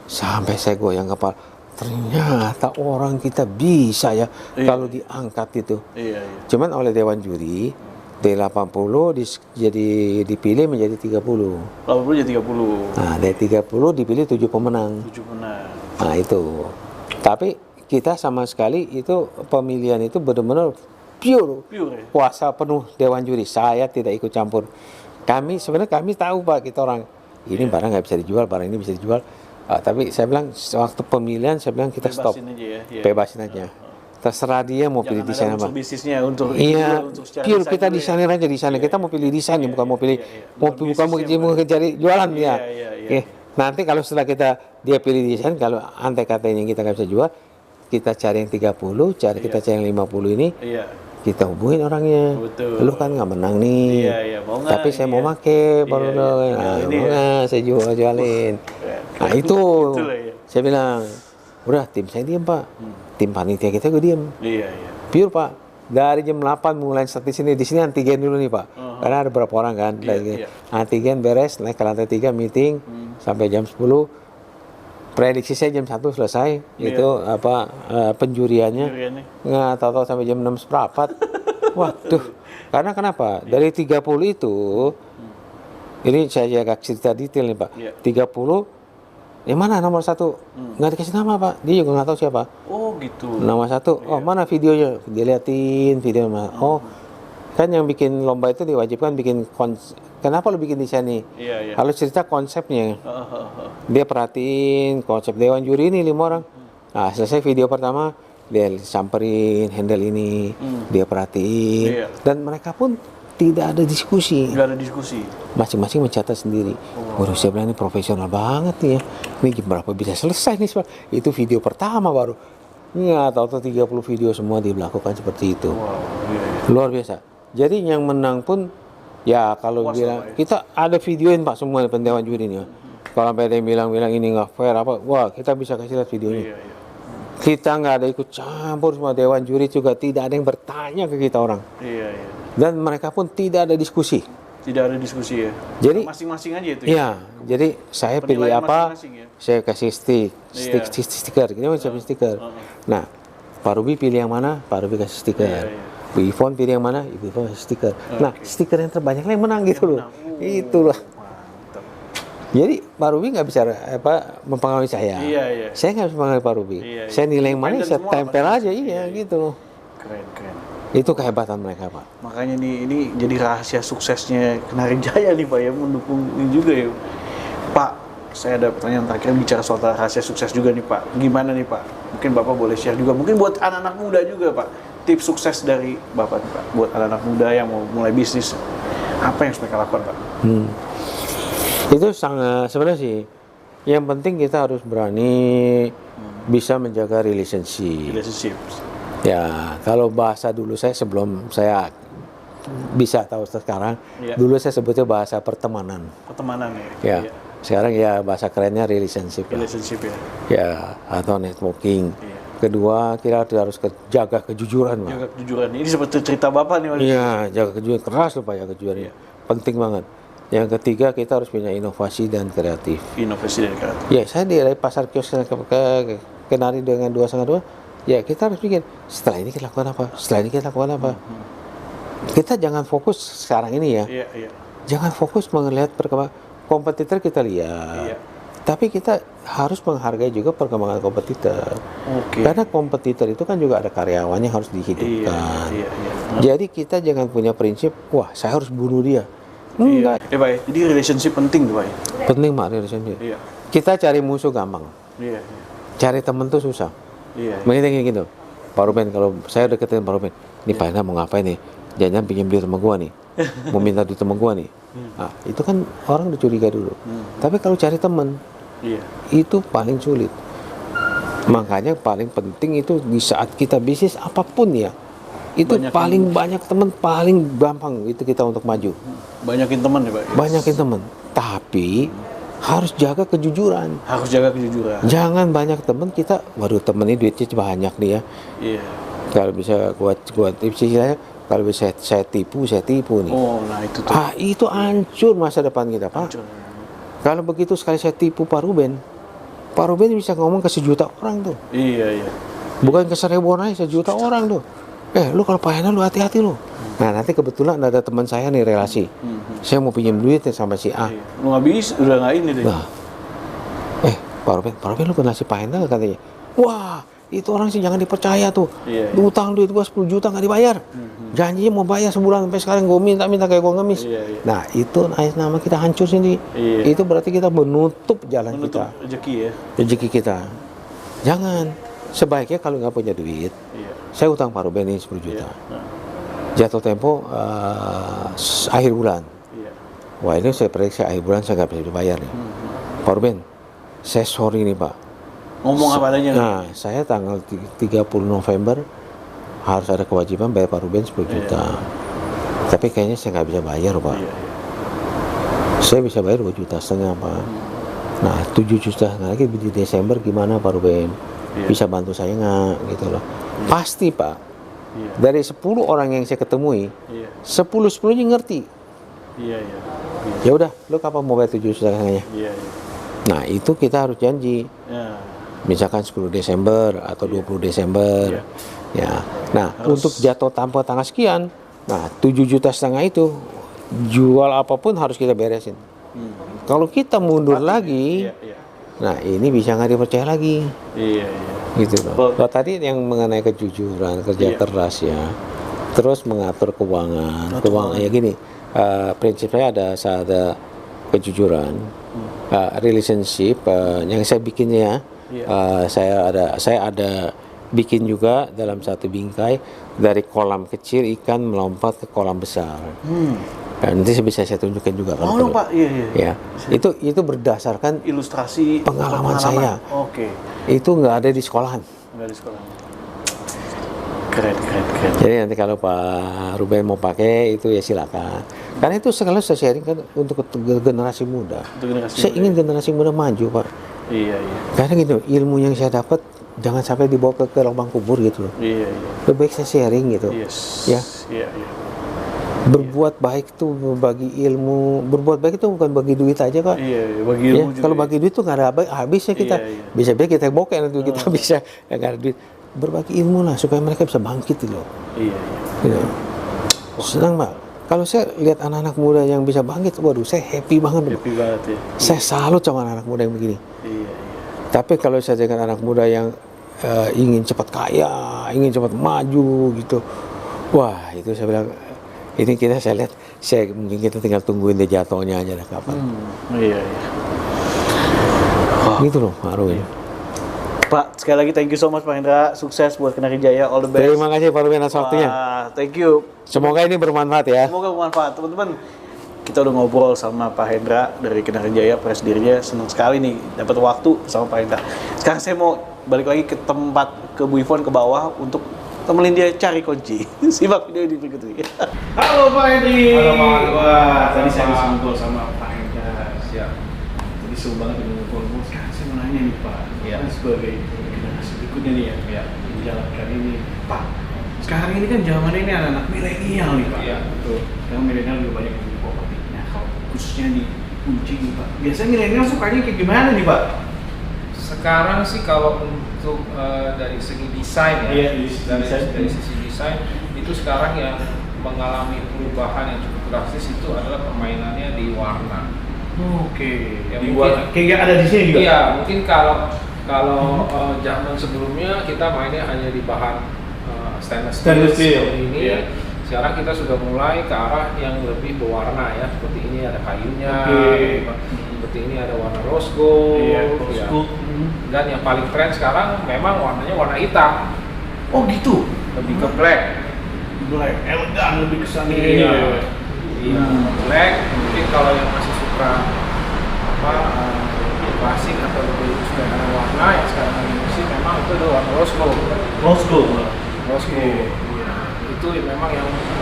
sampai saya goyang kepala. Ternyata orang kita bisa ya kalau diangkat itu. Iya. Cuman oleh Dewan Juri, dari 80 jadi dipilih menjadi 30. 80 jadi 30. Nah, dari 30 dipilih 7 pemenang. 7 benar. Nah, itu. Tapi kita sama sekali itu pemilihan itu benar-benar pure Pure ya? kuasa penuh Dewan Juri. Saya tidak ikut campur. Sebenarnya kami tahu Pak, kita orang ini barang nggak bisa dijual, barang ini bisa dijual. Tapi saya bilang waktu pemilihan saya bilang kita stop. Bebasin aja ya. Iya. Bebasin aja. Terserah dia mau pilih desain Jangan ada apa. unsur bisnisnya, untuk Iya, untuk secara pure desain kita dulu ya. desainer aja di sana. Kita mau pilih desain, bukan mau pilih Bukan bukan mau bisnisnya, cari jualan ya. Iya. Oke. Nanti kalau setelah dia pilih desain, kalau andai katanya kita nggak bisa jual, kita cari yang 30, kita cari yang 50 ini, Iya. kita hubungin orangnya. Betul. Lu kan nggak menang nih. Iya, mau nggak? Tapi saya Iya. mau make baru Iya, dong. iya. Nah, Ini mau ya. nggak? Saya jualin. Nah itu, Itulah ya. saya bilang, udah tim saya diem Pak, tim panitia kita gue diem. Iya. Pure Pak, dari jam 8 mulai start di sini antigen dulu nih Pak. Karena ada berapa orang kan. Iya. Antigen beres, naik ke lantai 3 meeting sampai jam 10. Prediksi saya jam 1 selesai. Itu penjuriannya. Penjuriannya. Nggak tahu-tahu sampai jam 6 seperempat. Waduh. Karena kenapa? Dari 30 itu ini saya agak cerita detail nih Pak. Iya. 30 yang mana nomor 1? Nggak dikasih nama Pak. Dia juga nggak tahu siapa. Oh, gitu. Nomor 1, oh mana videonya? Dia liatin video mana. Oh, kan yang bikin lomba itu diwajibkan bikin kenapa lu bikin desain nih? Iya. Kalau cerita konsepnya, dia perhatiin konsep Dewan Juri ini 5 orang. Nah, selesai video pertama, dia samperin handle ini, dia perhatiin, Iya. dan mereka pun tidak ada diskusi. Nggak ada diskusi. Masing-masing mencatat sendiri. Waduh, saya bilang ini profesional banget nih ya. Ini jam berapa bisa selesai nih, Pak? Itu video pertama baru. Nggak tahu 30 video semua dilakukan seperti itu. Wow. Iya. Luar biasa. Jadi yang menang pun ya kalau Puas bilang lah, Pak, ya. kita ada videoin Pak semua pendewan juri ini ya. Kalau sampai ada yang bilang ini nggak fair apa, wah kita bisa kasih lihat videonya. Iya. Kita nggak ada ikut campur, semua dewan juri juga tidak ada yang bertanya ke kita orang. Iya. Dan mereka pun tidak ada diskusi. Tidak ada diskusi ya. Jadi Masing-masing aja itu ya. iya, jadi saya pilih Penilaian apa, masing-masing ya. saya kasih Iya. stiker, kita mau siapin stiker. Nah, Pak Ruby pilih yang mana, Pak Ruby kasih stiker. Iya. Bu Ivon pilih yang mana, Ibu Ivon kasih stiker. Nah, stiker yang terbanyak yang menang gitu loh. Itulah. Mantap. Jadi Pak Ruby nggak bisa mempengaruhi saya. Iya. Saya nggak bisa mempengaruhi Pak Ruby. Iya. Saya nilai yang mana, Independen saya semua, tempel Pak. aja, iya gitu loh. Keren. Itu kehebatan mereka, Pak. Makanya ini jadi rahasia suksesnya Kenari Jaya nih Pak ya, mendukung ini juga ya. Pak, saya ada pertanyaan terakhir bicara soal rahasia sukses juga nih Pak. Gimana nih Pak? Mungkin Bapak boleh share juga. Mungkin buat anak-anak muda juga Pak. Tips sukses dari Bapak nih Pak. Buat anak-anak muda yang mau mulai bisnis. Apa yang harus mereka lakukan Pak? Itu sangat sebenarnya sih. Yang penting kita harus berani bisa menjaga relationship. Relationships. Ya, kalau bahasa dulu saya sebelum saya bisa tahu sekarang, Iya. dulu saya sebutnya bahasa pertemanan. Pertemanan ya. Ya, Iya. sekarang ya bahasa kerennya relationship. Lah. Relationship ya. Ya, atau networking. Iya. Kedua, kita harus jaga kejujuran, Pak. Jaga kejujuran. Ini seperti cerita Bapak nih Pak. Iya, jaga kejujuran keras loh Pak ya kejujuran. Iya. Penting banget. Yang ketiga, kita harus punya inovasi dan kreatif. Inovasi dan kreatif. Ya, saya di pasar kios ke Kenari dengan 2,5, ya kita harus pikir, setelah ini kita lakukan apa? Setelah ini kita lakukan apa? Kita jangan fokus sekarang ini ya. Iya, iya. Jangan fokus melihat perkembangan kompetitor kita lihat. Iya. Tapi kita harus menghargai juga perkembangan kompetitor. Oke. Karena kompetitor itu kan juga ada karyawannya harus dihidupkan. Iya, iya. Jadi kita jangan punya prinsip, wah saya harus bunuh dia. Enggak. Iya, Pak. Jadi relationship penting tuh, Pak. Penting Mak relationship. Iya. Kita cari musuh gampang. Iya, Cari temen tuh susah. iya. Makanya kayak gitu. Pak Ruben, kalau saya deketin Pak Ruben, nih Pak Hendra mau ngapain nih? Jangan pinjam duit sama gua nih. Mau minta duit sama gua nih. Nah, itu kan orang udah curiga dulu. Tapi kalau cari temen, Iya. itu paling sulit. Makanya paling penting itu di saat kita bisnis apapun ya, itu Banyakin- paling banyak teman, paling gampang itu kita untuk maju. Banyakin teman ya, Pak. Banyakin teman, tapi harus jaga kejujuran. Harus jaga kejujuran. Jangan banyak teman kita, waduh temen ini duitnya banyak nih ya. Iya. Kalau bisa gua tips istilahnya, kalau bisa saya tipu nih. Oh, nah itu tuh. Itu hancur masa depan kita, Pak. Hancur. Kalau begitu sekali saya tipu Pak Ruben bisa ngomong ke 1 juta orang tuh. Iya, iya. Bukan ke 1.000 orang, 1 juta orang tuh. Lu kalau Pak Hendra lu hati-hati lu. Nah nanti kebetulan ada teman saya nih relasi. Saya mau pinjam duit sama si A. Iya. Lu nggak bisa, udah nggak ini deh. Nah, Pak Ruben lu kenal si Pak Hendra katanya. Wah, itu orang sih jangan dipercaya tuh. Iya, iya. Lu utang duit gua 10 juta nggak dibayar. Janjinya mau bayar sebulan, sampai sekarang gua minta kayak gua ngemis. Iya, iya. Nah itu nama kita hancur sini. Iya. Itu berarti kita menutup jalan Menutup kita, rezeki ya. rezeki kita. Jangan. Sebaiknya kalau nggak punya duit, Iya. saya utang Pak Ruben ini 10 juta. Nah, Jatuh tempo akhir bulan. iya. Wah ini saya prediksi akhir bulan saya nggak bisa dibayar nih. Pak Ruben, saya sorry nih Pak. Ngomong apa adanya. Nah, saya tanggal 30 November harus ada kewajiban bayar Pak Ruben 10 juta. Tapi kayaknya saya nggak bisa bayar Pak. Iya, iya. Saya bisa bayar 2,5 juta Pak. Nah 7 juta lagi di Desember gimana Pak Ruben? Iya. Bisa bantu saya nggak gitu loh. Pasti Pak. Iya. Dari 10 orang yang saya ketemui, Iya. 10-10-nya ngerti. Iya, iya. Ya udah, lu kapan mau bayar 7 juta setengahnya? Iya, iya. Nah itu kita harus janji. Ya. Misalkan 10 Desember atau 20 Desember. Ya. Nah, Harus- untuk jatuh tanpa tanggal sekian, nah 7,5 juta itu jual apapun harus kita beresin. Kalau kita mundur lagi, Iya, iya. nah ini bisa nggak dipercaya lagi. Iya, iya. Gitu loh. Betul. Kalau tadi yang mengenai kejujuran, kerja Iya. keras ya, terus mengatur keuangan. Keuangan ya gini, prinsipnya ada kejujuran, relationship yang saya bikinnya. Iya. Saya ada bikin juga dalam satu bingkai dari kolam kecil ikan melompat ke kolam besar. Dan nanti bisa saya tunjukkan juga kalau Oh, perlu. Pak. Iya, iya. Ya, itu berdasarkan Ilustrasi Pengalaman saya. Oke. itu nggak ada di sekolahan. Enggak di sekolah. Keren, keren, keren. Jadi nanti kalau Pak Ruben mau pakai itu ya silakan. Karena itu sekalian saya sharing kan untuk generasi muda. Untuk generasi Saya muda, ingin generasi muda maju Pak. Iya, iya. Karena gitu ilmu yang saya dapat jangan sampai dibawa ke lubang kubur gitu loh. Iya, iya. Lebih baik saya sharing gitu. Yes. Ya. Iya, iya. Berbuat baik itu berbagi ilmu. Berbuat baik itu bukan bagi duit aja Pak. Iya, iya. Bagi Ya, ilmu juga. kalau bagi duit tuh nggak ada habisnya kita. Iya, iya. Bisa baik kita bokeh nanti kita bisa nggak ada duit. Berbagi ilmu lah supaya mereka bisa bangkit gitu loh. Iya, iya. Gitu. Senang Pak. Kalau saya lihat anak-anak muda yang bisa bangkit, waduh saya happy banget. Pak. Happy banget ya. Saya salut sama anak-anak muda yang begini. Iya, iya. Tapi kalau saya dengan anak muda yang ingin cepat kaya, ingin cepat maju gitu, wah itu saya bilang ini saya lihat, mungkin kita tinggal tungguin dia jatuhnya aja lah kapan. Iya, iya. Gitu loh Pak Ruben. Pak, sekali lagi thank you so much Pak Hendra. Sukses buat Kenari Jaya. All the best. Terima kasih Pak Ruben atas waktunya. Wah, thank you. Semoga ini bermanfaat ya. Semoga bermanfaat. Teman-teman, kita udah ngobrol sama Pak Hendra dari Kenari Jaya, presidirnya. Senang sekali nih dapat waktu sama Pak Hendra. Sekarang saya mau balik lagi ke tempat, ke Bu Ivon, ke bawah untuk temenin dia cari kunci. Simak video ini berikut ini. Halo Pak Hendri. Halo, Pak. Wah, tadi saya bisa ngobrol sama Pak Hendra. Siap. Tadi seru banget ngobrol. Sekarang saya mau nanya nih Pak. Iya. Kan sebagai generasi berikutnya nih ya. Iya. Menjalankan ini. Pak, sekarang ini kan zamannya ini anak-anak milenial nih Pak. Iya. Betul. Sekarang milenial lebih banyak yang properti. Nah, kalau khususnya di kunci nih Pak? Biasanya milenial sukanya kayak gimana nih Pak? Sekarang sih kalau untuk dari segi desain ya, Iya, desain. dari sisi desain itu sekarang yang mengalami perubahan yang cukup drastis itu adalah permainannya di warna. Oke. Ya, Di mungkin- warna. Kayak ada di sini juga. Iya, mungkin kalau zaman sebelumnya kita mainnya hanya di bahan stainless Stainless steel. seperti ini. Iya. Sekarang kita sudah mulai ke arah yang lebih berwarna ya, seperti ini ada kayunya, Oke. seperti ini ada warna rose gold, Iya, ya. school. Dan yang paling tren sekarang memang warnanya warna hitam, Oh gitu. lebih ke black. Black, elegan lebih kesan Iya, black. Mungkin kalau yang masih suka klasik atau lebih suka dengan warna yang sekarang lagi musim, memang itu adalah warna rose gold. Rose gold. Rose gold. Itu memang yang untuk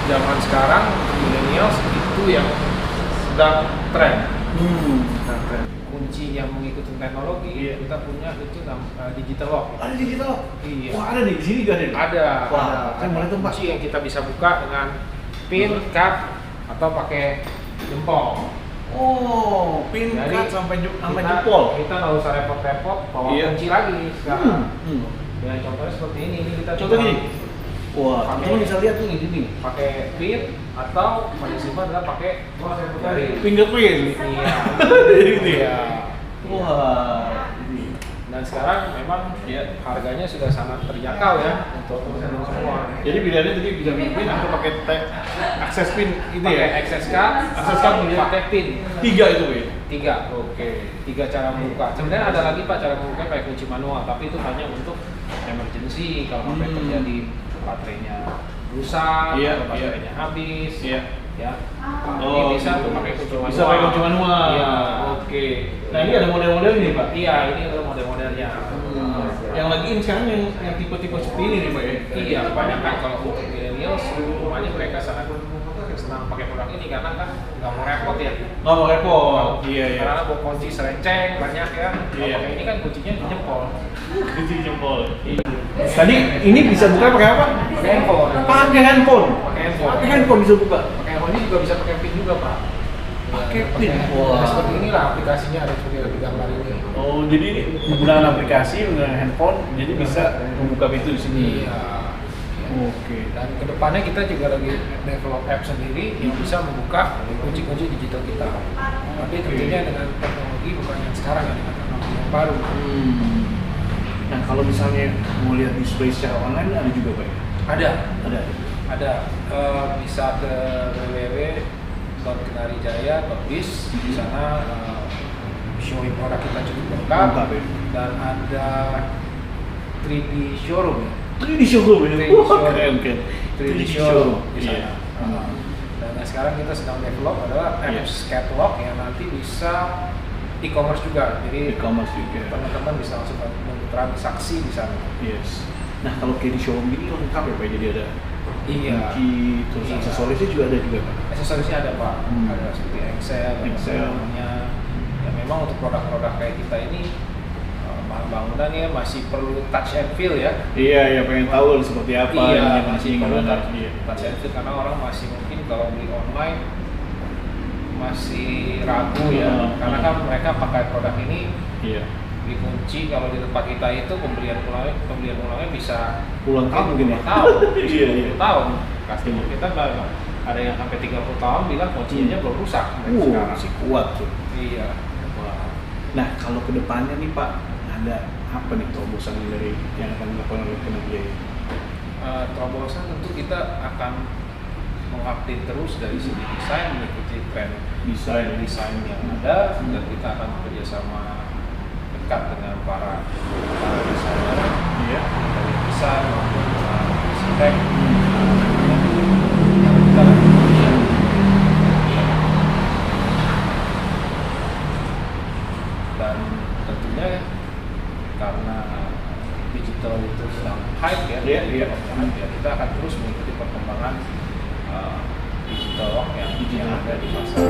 zaman sekarang millennials itu yang sedang tren. Sedang tren. Kunci yang mengikuti teknologi Iya. kita punya itu digital lock. Ada digital. Iya. Wah ada nih di sini juga ada. nih? Ada. Wah, ada. saya boleh tuh, Pak. Kunci yang kita bisa buka dengan pin, card, atau pakai jempol. Oh, pin Jadi, card sampai Kita- jempol. Kita nggak usah repot-repot bawa Iya. kunci lagi sekarang. Hmm. Ya contohnya seperti ini kita Contoh tinggal gini. Wah, Pakai- teman bisa lihat nih di sini. pakai pin atau paling simpel adalah pakai jari. Fingerprint. Iya. Gitu ya. Iya. Wah. Ini. Dan sekarang memang harganya sudah sangat terjangkau ya untuk teman-teman semua. Jadi pilihannya tadi bisa pin atau pakai akses pin itu Pakai ya. access card, Access card atau ya. pakai pin. 3 itu ya. 3, oke. 3 cara membuka. Sebenarnya ada lagi Pak cara membuka pakai kunci manual, tapi itu hanya untuk emergency kalau sampai terjadi baterainya rusak Iya, atau baterainya habis. Iya. Ya. Oh, Ini bisa gitu. pakai kunci manual. Bisa pakai kunci manual. Iya. Oke. Nah, ini ada model-model ini, Pak. Iya, ini adalah model-modelnya. Yang lagi in sekarang yang tipe-tipe seperti ini nih, Pak ya. Iya, kebanyakan kalau untuk millennials semuanya mereka sangat senang pakai produk ini karena kan nggak mau repot ya. Nggak mau repot. Iya, iya. Karena bawa kunci serenceng banyak ya. Kalau Iya. pakai ini kan kuncinya di jempol. Kunci jempol. Tadi ini bisa buka pakai apa? Pakai handphone. Pakai handphone. Pakai handphone. Pakai handphone bisa buka. Pakai handphone ini juga bisa pakai pin juga Pak. Pakai Ya, pin. Nah, seperti inilah aplikasinya ada seperti di gambar ini. Oh, jadi ini menggunakan aplikasi, menggunakan handphone, jadi bisa membuka pintu di sini. Iya. Oke. Dan kedepannya kita juga lagi develop app sendiri yang bisa membuka kunci-kunci digital kita. Tapi tentunya dengan teknologi bukan yang sekarang ya, dengan teknologi yang baru. Nah, kalau misalnya mau lihat display secara online ada juga, Pak? Ada. Ada. Bisa ke www.kenarijaya.biz. Di sana showing produk kita cukup lengkap. Lengkap, ya. Dan ada 3D showroom ya. 3D showroom ini. 3D showroom. Oke. 3D showroom di sana. Iya. Dan sekarang kita sedang develop adalah Iya. apps catalog yang nanti bisa e-commerce juga. Jadi E-commerce juga. teman-teman bisa langsung transaksi di sana. Yes. Nah, kalau kayak di showroom ini lengkap ya, Pak? Jadi ada Iya. kunci, terus Iya. aksesorisnya juga ada juga, Pak? Aksesorisnya ada Pak, ada seperti Excel, Excel. namanya. Ya memang untuk produk-produk kayak kita ini bahan bangunan ya masih perlu touch and feel ya. Iya, ya pengen tahu seperti apa Iya, ini masih perlu gimana. touch, Iya. touch and feel karena orang masih mungkin kalau beli online masih ragu ya, karena kan mereka pakai produk ini Iya. dikunci kalau di tempat kita itu pembelian ulangnya bisa Puluhan tahun mungkin ya? 20 tahun, Iya, iya. 20 tahun. Customer kita ada yang sampai 30 tahun bilang kuncinya belum rusak sampai sekarang. masih kuat tuh. Iya. Wah. Nah, kalau kedepannya nih, Pak, ada apa nih terobosan dari yang akan dilakukan oleh Kenarijaya? Terobosan tentu kita akan mengupdate terus dari segi desain mengikuti tren desain yang ada dan kita akan bekerjasama dekat dengan para desainer Iya. dari desain maupun arsitek. Kita akan dan tentunya karena digital itu sedang hype ya, Iya, iya. ya, kita akan terus mengikuti perkembangan digital lock yang ada di pasar.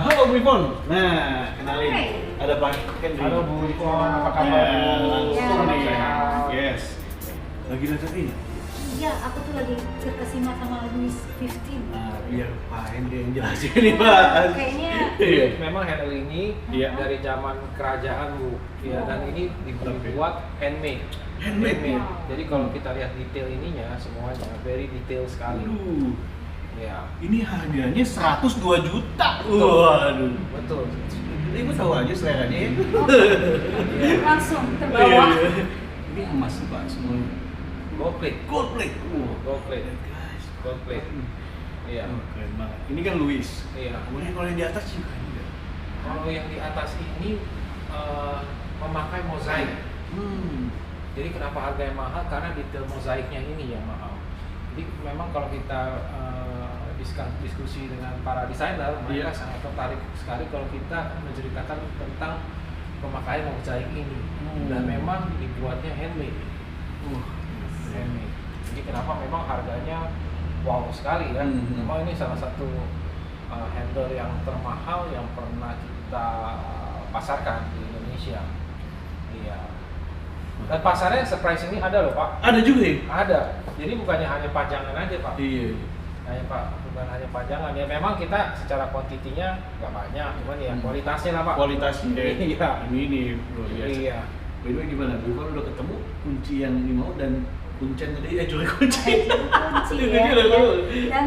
Halo Bu Ivon. Nah, kenalin. Ada Pak Henry. Halo Bu Ivon, apa kabar? Ya, langsung Ya, nih. sehat. Yes. Lagi lihat ini. Iya, aku tuh lagi terkesima sama Louis 15. Nah, biar Pak Henry yang jelasin ini Pak. Kayaknya Iya. Memang handle ini Iya. dari zaman kerajaan Bu, ya, dan ini dibuat handmade. Handmade. Jadi kalau kita lihat detail ininya semuanya very detail sekali. Aduh, Ya, ini harganya 102 juta. Betul. Waduh. betul. Ibu tahu aja seleranya ya. langsung terbawa. Iya. Ini emas Pak semuanya. Gold plate, Gold plate. gold plate, Guys. gold plate. Iya, Keren banget. Ini kan Louis. iya. Kemudian kalau yang di atas juga ada. Kalau yang di atas ini memakai mozaik. Jadi kenapa harganya mahal? Karena detail mozaiknya ini yang mahal. Jadi memang kalau kita diskusi dengan para desainer, mereka Iya. sangat tertarik sekali kalau kita menceritakan tentang pemakaian mozaik ini. Dan memang dibuatnya handmade. Handmade. Jadi kenapa memang harganya wow sekali ya. Memang ini salah satu handle yang termahal yang pernah kita pasarkan di Indonesia. Iya. Dan pasarnya surprise ini ada loh Pak. Ada juga ya? Ada. Jadi bukannya hanya pajangan aja Pak. Iya. Bukan hanya pajangan ya. Memang kita secara kuantitinya nggak banyak, cuman ya kualitasnya lah Pak. Kualitasnya. Iya. Ini luar biasa. Iya. By the way gimana? Bu kan udah ketemu kunci yang dimau dan kuncen tadi juri kunci. Kunci Ini ya. udah tahu. Dan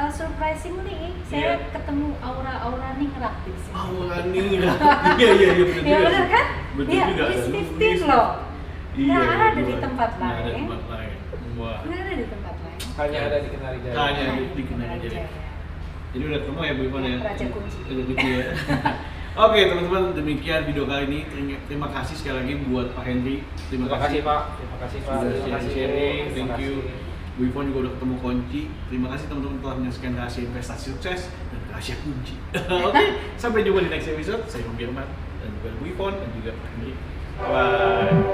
surprisingly saya Iya. ketemu aura-aura ningrat di sini. Aura ningrat. Iya benar Ya juga. benar kan? Betul Iya, juga. Louis Ada 15 Louis. loh. Iya, Nggak ada di betul. tempat Nggak ada di lain. tempat lain. Wah. Nggak ada di tempat lain. Hanya ada di Kenari Jaya. Hanya di Kenari Jaya. Jadi udah ketemu ya Bu Ivon ya? Raja kunci. Raja kunci ya. Oke teman-teman, demikian video kali ini. Terima kasih sekali lagi buat Pak Henry. Terima kasih Pak. Terima kasih Pak. Sudah Terima kasih. sharing, Terima thank you. kasih. Bu Ivon juga udah ketemu kunci. Terima kasih teman-teman telah menyaksikan rahasia investasi sukses dan rahasia kunci. Oke, sampai jumpa di next episode. Saya Robi Herman dan juga Bu Ivon dan juga Pak Henry. Bye.